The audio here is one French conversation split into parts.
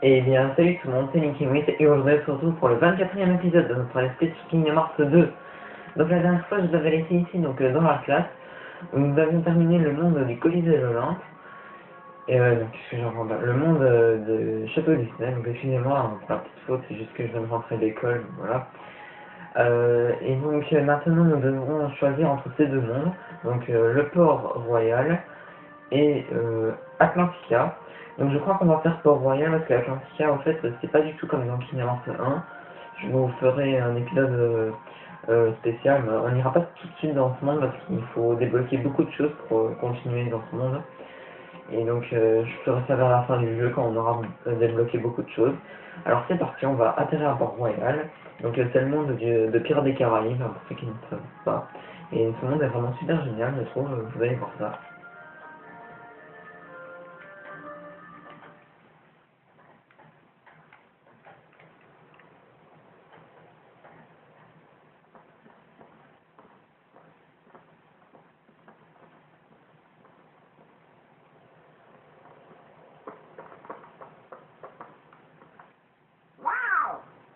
Et bien, salut tout le monde, c'est Mickey Mouse et aujourd'hui on se retrouve pour le 24e épisode de notre Space Kingdom Hearts 2. Donc la dernière fois, je vous avais laissé ici, donc dans la classe, où nous avions terminé le monde du Colisée de l'Olympe. Et donc, qu'est-ce que j'en rends le monde de Château Disney, donc excusez-moi hein, pour la petite faute, c'est juste que je viens de rentrer d'école, voilà. Et donc maintenant nous devrons choisir entre ces deux mondes, donc le port royal et Atlantica. Donc je crois qu'on va faire Port Royal parce qu'Atlantica en fait c'est pas du tout comme dans Kingdom Hearts 1. Je vous ferai un épisode spécial, mais on n'ira pas tout de suite dans ce monde parce qu'il faut débloquer beaucoup de choses pour continuer dans ce monde. Et donc je ferai ça vers la fin du jeu quand on aura débloqué beaucoup de choses. Alors c'est parti, on va atterrir à Port Royal. Donc c'est le monde de Pirates des Caraïbes, pour ceux qui ne savent pas. Et ce monde est vraiment super génial, je trouve, vous allez voir ça.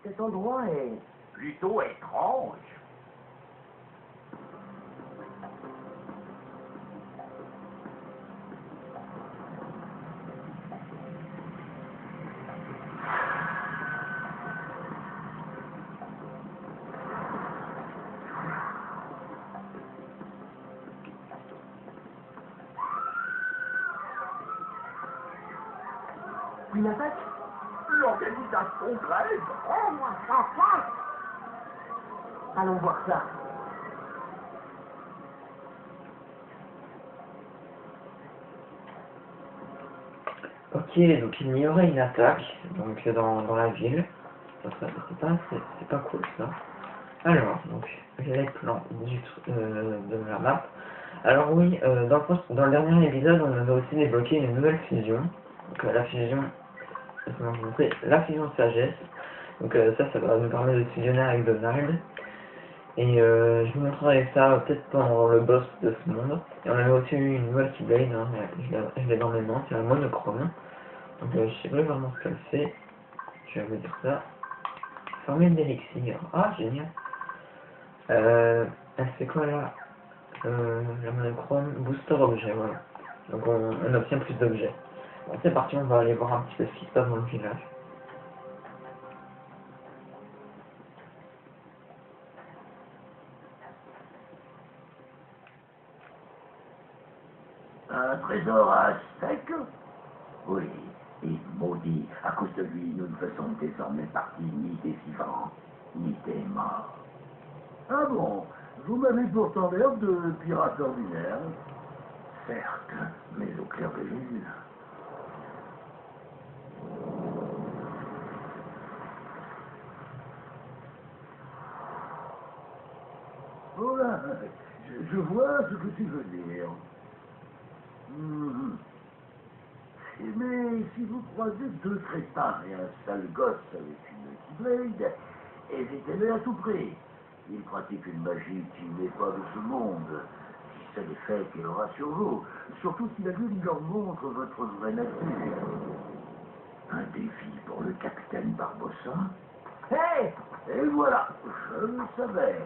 Cet endroit est plutôt étrange. Une attaque? L'organisation grève. Oh, moi, ça passe. Allons voir ça. Ok, donc il y aurait une attaque donc dans la ville. C'est pas cool ça. Alors, donc les plans de la map. Alors oui, dans le dernier épisode, on avait aussi débloqué une nouvelle fusion. Donc la fusion, comment je vous montrer, la fusion sagesse. Donc ça va nous permettre de fusionner avec Donald. Et je vous montrerai ça peut-être pendant le boss de ce monde. Et on avait aussi eu une nouvelle Keyblade, hein, je l'ai dans mes mains, c'est la monochrome. Donc je sais pas vraiment ce qu'elle fait. Je vais vous dire ça. Formule d'élixir. Ah génial. Elle fait quoi là? La monochrome booster objet, voilà. Donc on obtient plus d'objets. Bon c'est parti, on va aller voir un petit peu ce qui se passe dans le village. Un trésor à sec? Oui, et maudit, à cause de lui, nous ne faisons désormais partie ni des vivants, ni des morts. Ah bon? Vous m'avez pourtant l'air de pirate ordinaire. Certes, mais au clair de lune. Oh là, je vois ce que tu veux dire. Mais si vous croisez deux crétins et un sale gosse avec une Keyblade, évitez-les à tout prix. Il pratique une magie qui n'est pas de ce monde. Qui sait l'effet qu'il aura sur vous, surtout si la lune leur montre votre vraie nature. Un défi pour le capitaine Barbossa? Hé! Et voilà, je le savais.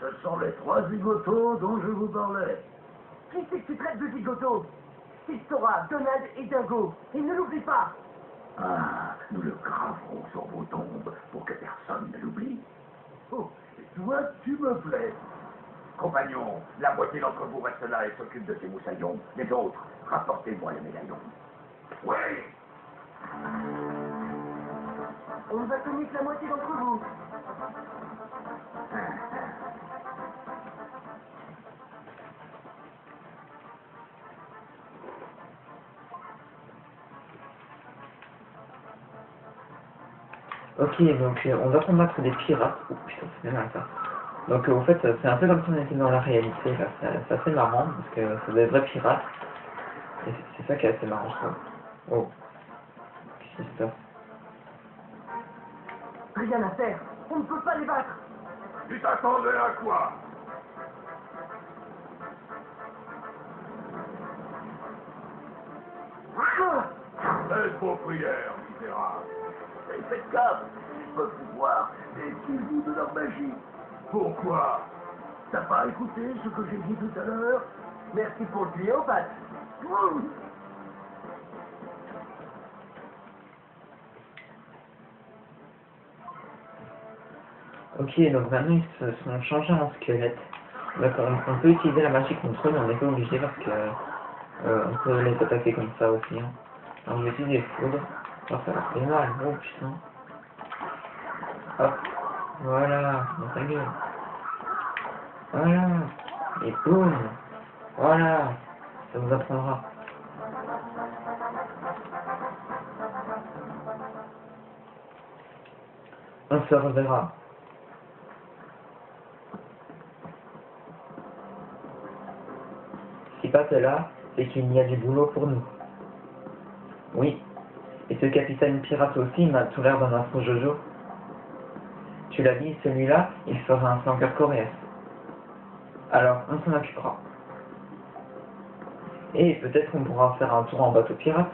Ce sont les trois zigotos dont je vous parlais. Qui c'est que tu traites de zigoto? C'est Sora, Donald et Dingo. Et ne l'oublie pas. Ah, nous le graverons sur vos tombes pour que personne ne l'oublie. Oh, toi, tu me plais. Compagnons, la moitié d'entre vous reste là et s'occupe de ces moussaillons. Les autres, rapportez-moi les médaillons. Oui! On ne va tenir que la moitié d'entre vous. Ok, donc on va combattre des pirates. Oh putain, c'est bien mal ça. Donc en fait, c'est un peu comme si on était dans la réalité, là. C'est assez marrant, parce que c'est des vrais pirates. Et c'est ça qui est assez marrant, je trouve. Oh. Qu'est-ce qui se passe? Rien à faire. On ne peut pas les battre. Tu t'attendais à quoi? Ah! Faites vos prières, misérables. Et faites gaffe, ils peuvent vous voir et qu'ils vous de leur magie. Pourquoi? T'as pas écouté ce que j'ai dit tout à l'heure? Merci pour le Cléopâtre. Ok, donc maintenant ils se sont changés en squelette. D'accord, on peut utiliser la magie contre eux, mais on n'est pas obligé parce que on peut les attaquer comme ça aussi. Hein. Alors je vais utiliser foudre. Oh, ça leur fait mal, oh putain. Hop, voilà, dans ta gueule. Voilà, et boum, voilà, ça vous apprendra. On se reverra. Si Pat est là, c'est qu'il y a du boulot pour nous. Oui. Et ce capitaine pirate aussi m'a tout l'air d'un afro Jojo. Tu l'as dit, celui-là, il fera un flanqueur coréen. Alors, on s'en occupera. Et peut-être qu'on pourra faire un tour en bateau pirate.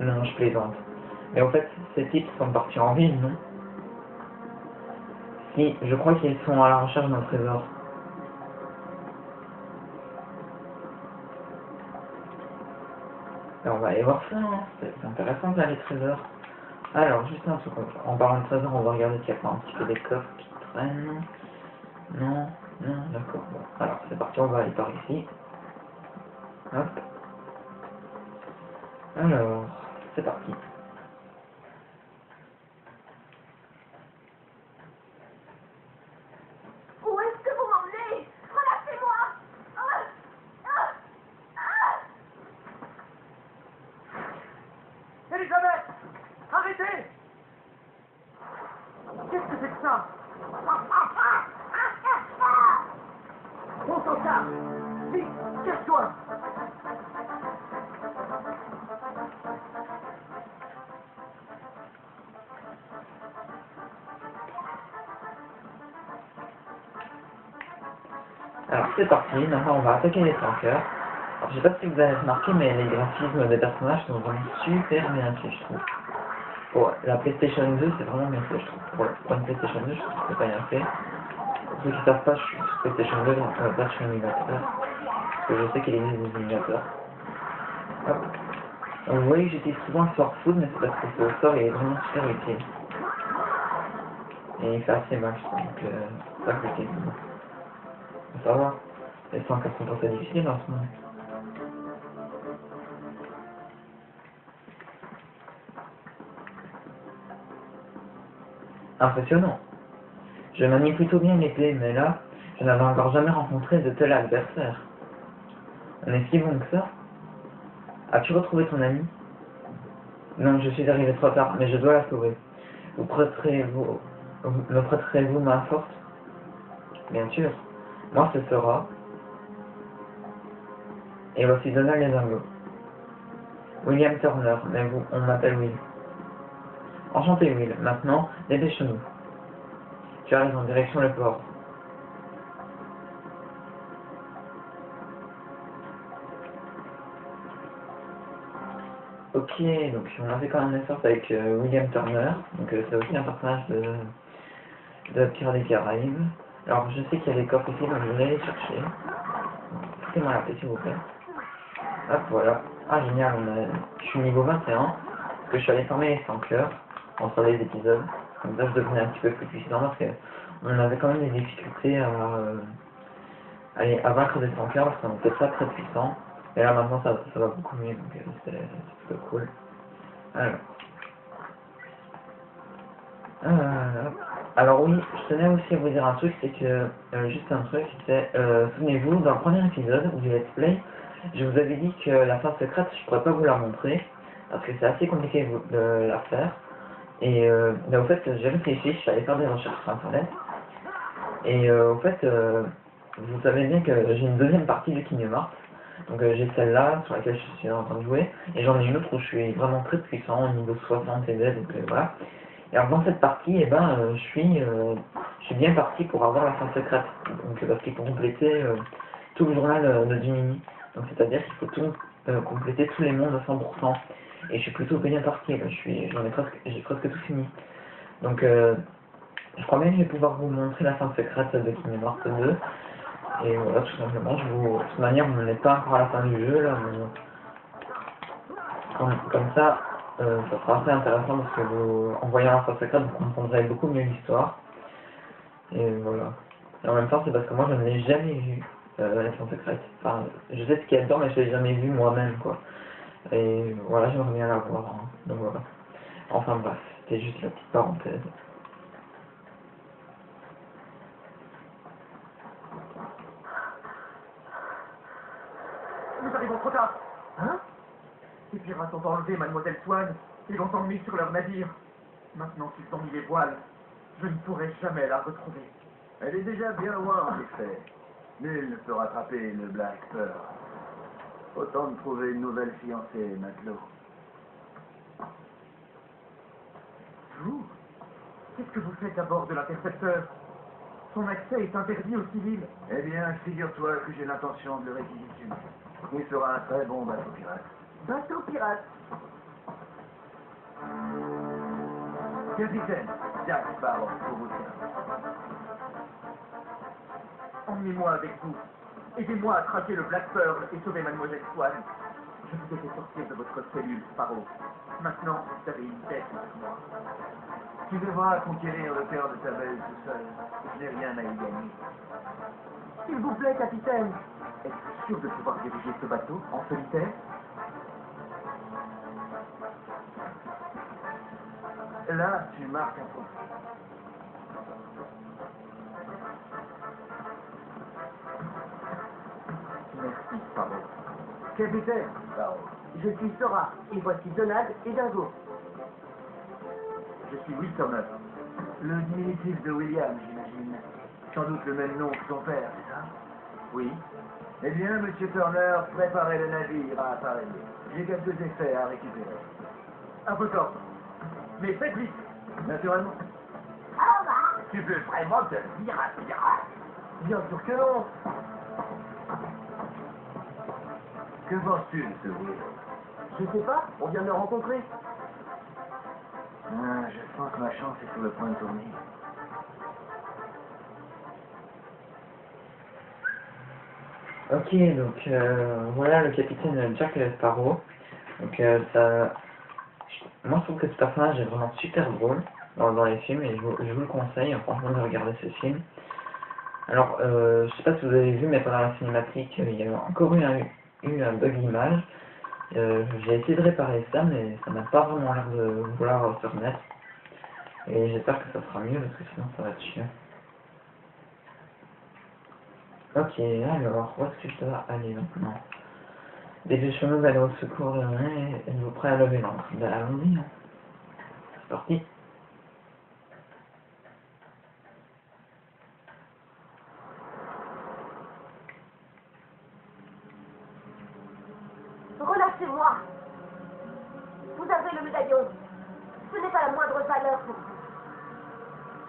Non, je plaisante. Mais au fait, ces types sont partis en ville, non? Si, je crois qu'ils sont à la recherche d'un trésor. Et on va aller voir ça, hein. C'est intéressant là, les trésors. Alors, juste un truc, en parlant de trésors, on va regarder s'il n'y a pas un petit peu des coffres qui traînent. Non, non, d'accord. Bon, alors c'est parti, on va aller par ici. Hop. Alors, c'est parti. Où est-ce que vous m'emmenez? Relâchez-moi! Elisabeth! Arrêtez! Qu'est-ce que c'est que ça? On s'en charge! Vite, cache-toi! Alors c'est parti, maintenant on va attaquer les flanqueurs. Alors je sais pas si vous avez remarqué, mais les graphismes des personnages sont vraiment super bien faits, je trouve. Pour la PlayStation 2, c'est vraiment bien fait, je trouve. Pour une PlayStation 2, je trouve que c'est pas bien fait. Pour ceux qui savent pas, je suis sur PlayStation 2, donc pas sur émulateur. Parce que je sais qu'il existe des émulateurs. Hop. Donc, vous voyez que j'utilise souvent le sort food, mais c'est parce que ce sort il est vraiment super utile. Et il fait assez mal, je trouve, donc c'est ça que j'utilise. Ça va. Les 104 sont pas difficiles en ce moment. Impressionnant. Je manie plutôt bien l'épée, mais là, je n'avais encore jamais rencontré de tel adversaire. On est si bon que ça? As-tu retrouvé ton ami? Non, je suis arrivé trop tard, mais je dois la sauver. Me prêterez-vous main forte? Bien sûr. Moi, ce sera... Et voici Donald les Dingots. William Turner, mais vous, on m'appelle Will. Enchanté Will, maintenant, dépêchons-nous. Tu arrives en direction le port. Ok, donc on a fait quand même une sorte avec William Turner, donc c'est aussi un personnage de Pirates des Caraïbes. Alors je sais qu'il y a des coffres ici, donc je vais aller les chercher. Foutez-moi la paix s'il vous plaît. Hop, voilà. Ah génial, je suis niveau 21, parce que je suis allé former les flanqueurs entre les épisodes. Comme ça je devenais un petit peu plus puissant, parce que on avait quand même des difficultés à vaincre des flanqueurs, parce qu'on n'était pas très puissant. Et là maintenant ça va beaucoup mieux, donc c'est plutôt cool. Alors oui, je tenais aussi à vous dire un truc, c'est que, juste un truc, c'est, souvenez-vous, dans le premier épisode du Let's Play, je vous avais dit que la fin secrète, je pourrais pas vous la montrer, parce que c'est assez compliqué de la faire. Et au fait, j'ai réfléchi, je suis allé faire des recherches sur internet, et au fait, vous savez bien que j'ai une deuxième partie du Kingdom Hearts. Donc j'ai celle-là sur laquelle je suis en train de jouer, et j'en ai une autre où je suis vraiment très puissant, au niveau 60 et Z, donc voilà. Et alors dans cette partie, je suis bien parti pour avoir la fin secrète, donc parce qu'il faut compléter tout le journal de Jiminy. Donc c'est-à-dire qu'il faut tout complété tous les mondes à 100%. Et je suis plutôt bien parti, là. J'ai presque tout fini. Donc, je crois bien que je vais pouvoir vous montrer la fin secrète de Kingdom Hearts 2. Et voilà, tout simplement, de toute manière, on n'est pas encore à la fin du jeu, là. Comme ça, ça sera assez intéressant parce que en voyant la fin secrète, vous comprendrez beaucoup mieux l'histoire. Et voilà. Et en même temps, c'est parce que moi, je ne l'ai jamais vu, la fin secrète. Enfin, je sais ce qu'il y a dedans, mais je ne l'ai jamais vu moi-même, quoi. Et voilà, j'aimerais bien la voir, hein. Donc voilà. Enfin bref, c'était juste la petite parenthèse. Nous arrivons trop tard. Hein? Les pirates ont enlevé Mademoiselle Swan et l'ont emmenée sur leur navire. Maintenant qu'ils ont mis les voiles, je ne pourrai jamais la retrouver. Elle est déjà bien loin, en effet. Nul ne peut rattraper une Black Pearl. Autant de trouver une nouvelle fiancée, matelot. Vous? Qu'est-ce que vous faites à bord de l'Intercepteur? Son accès est interdit aux civils. Eh bien, figure-toi que j'ai l'intention de le réquisitionner. Il sera un très bon bateau pirate. Bateau pirate. Capitaine, Jack Sparrow, pour vous dire. Emmenez-moi avec vous. Aidez-moi à traquer le Black Pearl et sauver Mademoiselle Swan. Je vous ai fait sortir de votre cellule, Sparrow. Maintenant, vous avez une dette avec moi. Tu devras conquérir le cœur de ta belle tout seul. Je n'ai rien à y gagner. S'il vous plaît, capitaine. Êtes-vous sûr de pouvoir diriger ce bateau en solitaire? Là, tu marques un point. Merci, Sparrow. Capitaine, Sparrow. Je suis Sora, et voici Donald et Dingo. Je suis Will Turner. Le diminutif de William, j'imagine. Sans doute le même nom que son père, c'est ça? Oui. Eh bien, Monsieur Turner, préparez le navire à appareiller. J'ai quelques effets à récupérer. À vos ordres. Mais faites vite. Naturellement. Tu veux vraiment devenir un pirate? Bien sûr que non. Que penses-tu de ce Will? Je sais pas, on vient de le rencontrer. Ah, je sens que ma chance est sur le point de tourner. Ok, donc voilà le capitaine Jack Sparrow. Donc moi je trouve que ce personnage est vraiment super drôle dans les films et je vous le conseille, hein, franchement, de regarder ce film. Alors, je sais pas si vous avez vu, mais pendant la cinématique, il y a encore eu un bug d'image. J'ai essayé de réparer ça, mais ça n'a pas vraiment l'air de vouloir se remettre. Et j'espère que ça sera mieux, parce que sinon ça va être chiant. Ok, alors, où est-ce que je dois aller maintenant? Dès que je suis aller au secours de René, êtes-vous prêt à lever l'ancre? Ben, allons-y, hein. C'est parti. Relâchez-moi. Vous avez le médaillon. Ce n'est pas la moindre valeur pour vous.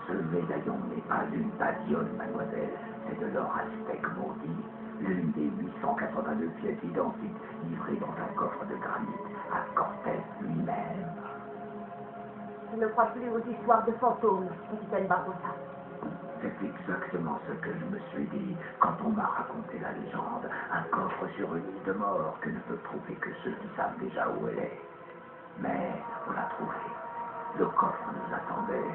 Ce médaillon n'est pas une badiole, mademoiselle. C'est de l'or aztèque maudit. L'une des 882 pièces identiques livrées dans un coffre de granit à Cortés lui-même. Je ne crois plus aux histoires de fantômes, capitaine Barbossa. C'est exactement ce que je me suis dit quand on m'a raconté la légende. Un coffre sur une île de mort que ne peuvent trouver que ceux qui savent déjà où elle est. Mais on l'a trouvé. Le coffre nous attendait,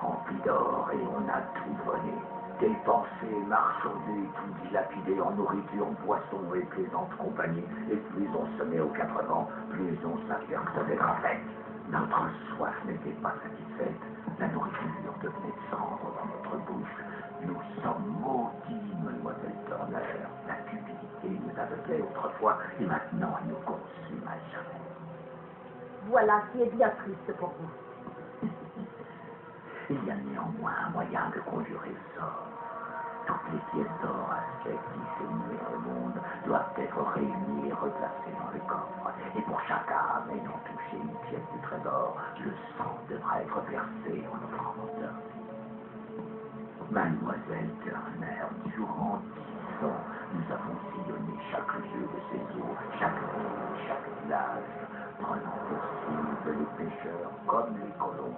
rempli d'or, et on a tout volé. Dépensé, marchandé, tout dilapidé en nourriture, boissons et plaisantes compagnies. Et plus on se met aux quatre vents, plus on s'affirme que c'est grave. Notre soif n'était pas satisfaite. La nourriture devenait cendre dans notre bouche. Nous sommes maudits, mademoiselle Turner. La cupidité nous aveuglait autrefois et maintenant elle nous consume à jamais. Voilà qui est bien triste pour vous. Il y a néanmoins un moyen de conjurer le sort. Toutes les pièces d'or aztèques disséminées dans le monde doivent être réunies et replacées dans le coffre. Et pour chaque âme ayant touché une pièce du trésor, le sang devra être versé en offrande. Mademoiselle Turner, durant 10 ans, nous avons sillonné chaque lieu de de ses eaux, chaque ville, chaque village, prenant pour cible les pêcheurs comme les colons.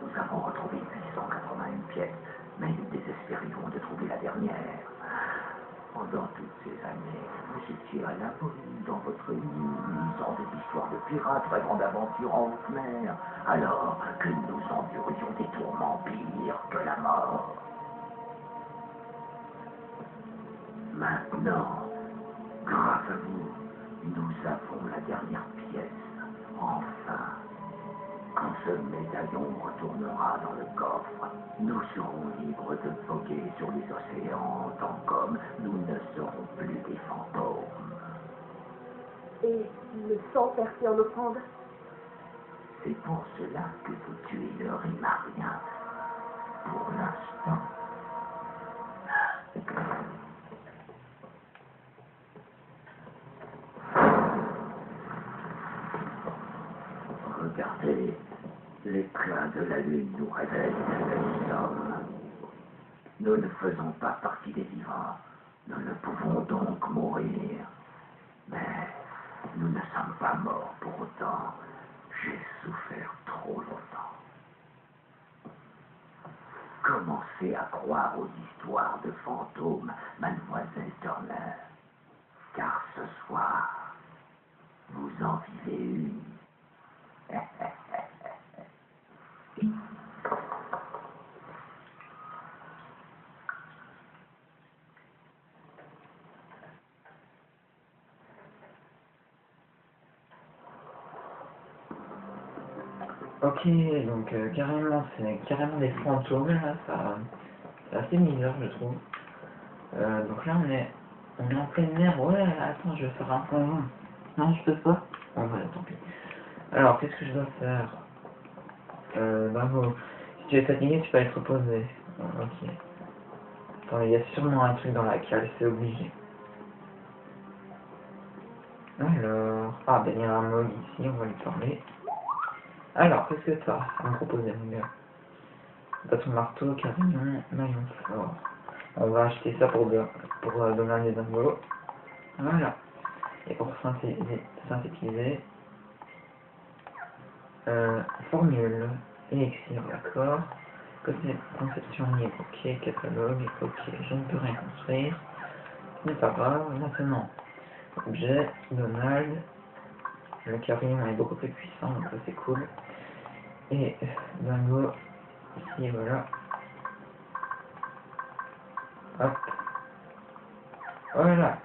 Nous avons retrouvé 881 pièces, mais nous désespérions de trouver la dernière. Pendant toutes ces années, vous étiez à l'abri dans votre île, lisant des histoires de pirates rêvant d'aventures en haute mer, alors que nous endurions des tourments pires que la mort. Maintenant, grâce à vous, nous avons la dernière pièce. Enfin, quand ce médaillon retournera dans le coffre, nous serons libres de voguer sur les océans, tant comme nous ne serons plus des fantômes. Et le sang versé en offrande? C'est pour cela que vous tuez le Rimarien, pour l'instant. Regardez, l'éclat de la lune nous révèle que nous sommes. Nous ne faisons pas partie des vivants. Nous ne pouvons donc mourir. Mais nous ne sommes pas morts pour autant. J'ai souffert trop longtemps. Commencez à croire aux histoires de fantômes, mademoiselle Turner. Car ce soir, vous en vivez une. Ok, donc carrément, c'est carrément des fantômes là, ça, c'est assez bizarre je trouve. Donc là on est en pleine mer, ouais, attends, je vais faire un plongeon. Non, je peux pas. Bon, voilà, tant pis. Alors, qu'est-ce que je dois faire? Bravo. Si tu es fatigué, tu peux aller te reposer. Ok. Attends, il y a sûrement un truc dans la cale, c'est obligé. Alors, ah ben il y a un mog ici, on va lui parler. Alors, qu'est-ce que t'as à me proposer, mon gars? Bâton marteau, carillon, maillon fort. On va acheter ça pour Donald et Dingo. Voilà. Et pour synthétiser, formule, élixir, d'accord. Conception libre, ok. Catalogue, ok. Je ne peux rien construire. Ce n'est pas grave. Maintenant, objet, Donald. Le carillon est beaucoup plus puissant, donc ça c'est cool. Et Dingo, ici, voilà. Hop. Voilà.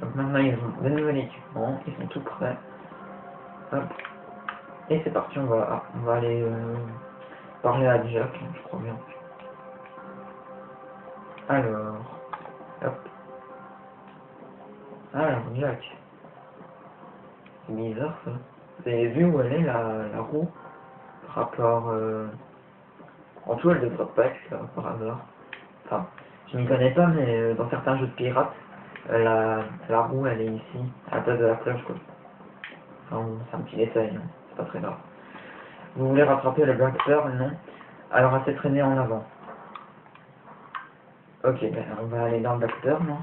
Donc maintenant ils ont de nouvel équipement, ils sont tout prêts. Hop. Et c'est parti, on va aller parler à Jack, je crois bien. Alors. Hop. Alors Jack. C'est bizarre ça. Vous avez vu où elle est la roue? Par rapport... En tout elle devrait pas être là par hasard. Enfin, je m'y connais pas mais dans certains jeux de pirates, la roue elle est ici, à la place de la cloche quoi. Enfin bon, c'est un petit détail, hein. C'est pas très grave. Vous voulez rattraper le Black Pearl? Non. Alors assez traîner en avant. Ok, ben on va aller dans le Black Pearl, non?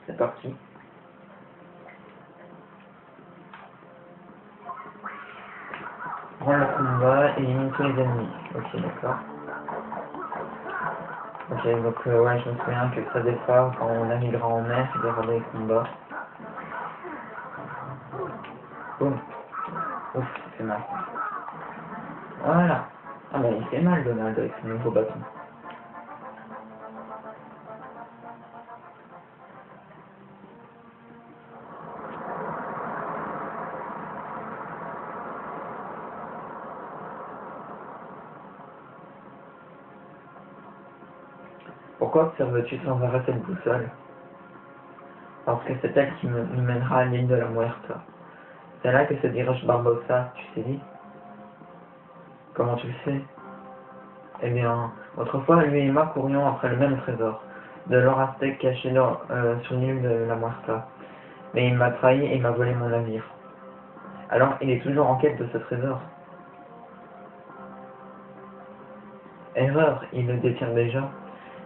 C'est parti. Prends le combat, élimine tous les ennemis. Ok, d'accord. Ok, donc ouais, je me souviens que ça des fois, quand on arrivera en mer, il y aura des combats. Boum. Ouf, ça fait mal. Voilà. Ah ben il fait mal Donald avec son nouveau bâton. Pourquoi observes-tu sans arrêt cette boussole? Parce que c'est elle qui nous mènera à l'île de la Muerta. C'est là que se dirige Barbossa, tu sais dit? Comment tu le sais? Eh bien, autrefois, lui et moi courions après le même trésor, de l'or aztèque caché sur l'île de la Muerta. Mais il m'a trahi et m'a volé mon navire. Alors, il est toujours en quête de ce trésor. Erreur, il le détient déjà,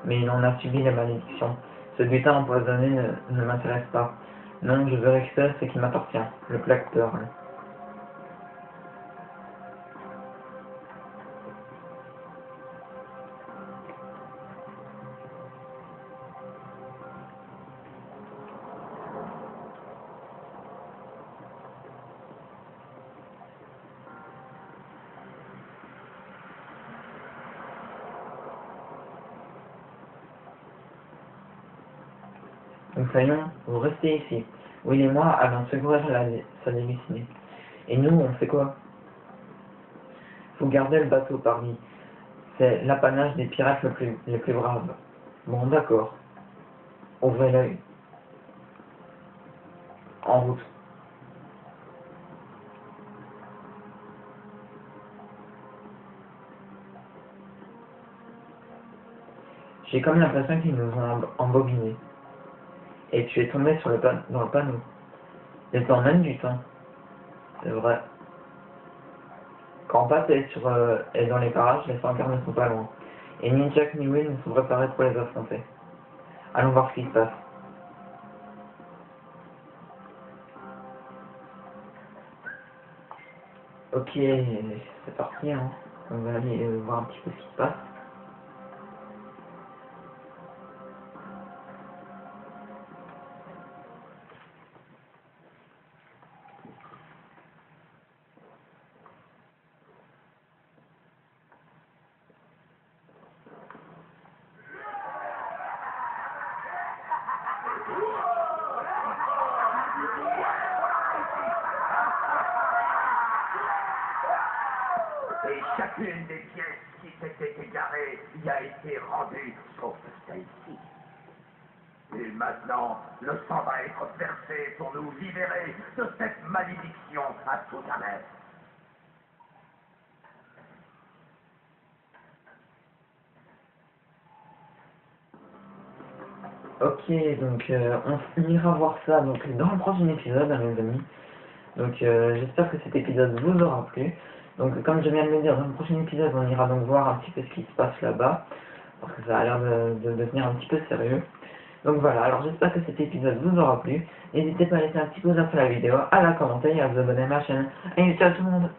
mais il en a subi la malédiction. Ce butin empoisonné ne m'intéresse pas. Non, je veux récupérer ce qui m'appartient, le Black Pearl. Donc voyons, vous restez ici. Will et moi allons secourir sa hallucinée. Et nous, on fait quoi? Faut garder le bateau parmi. C'est l'apanage des pirates les plus braves. Bon, d'accord. Ouvrez l'œil. En route. J'ai comme l'impression qu'ils nous ont embobinés. Et tu es tombé dans le panneau. Le temps mène du temps. C'est vrai. Quand Pat est dans les parages, les Sankars ne sont pas loin. Et ni Jack ni Will ne sont préparés pour les affronter. Allons voir ce qui se passe. Ok, c'est parti, hein. On va aller voir un petit peu ce qui se passe. Et chacune des pièces qui s'étaient égarées y a été rendue, sauf celle-ci. Et maintenant, le sang va être versé pour nous libérer de cette malédiction à tout jamais. Ok, donc on ira voir ça donc, dans le prochain épisode, hein, mes amis. Donc j'espère que cet épisode vous aura plu. Donc comme je viens de le dire, dans le prochain épisode, on ira donc voir un petit peu ce qui se passe là-bas. Parce que ça a l'air de devenir un petit peu sérieux. Donc voilà, alors j'espère que cet épisode vous aura plu. N'hésitez pas à laisser un petit pouce après la vidéo, à la commenter et à vous abonner à ma chaîne. Et ciao tout le monde!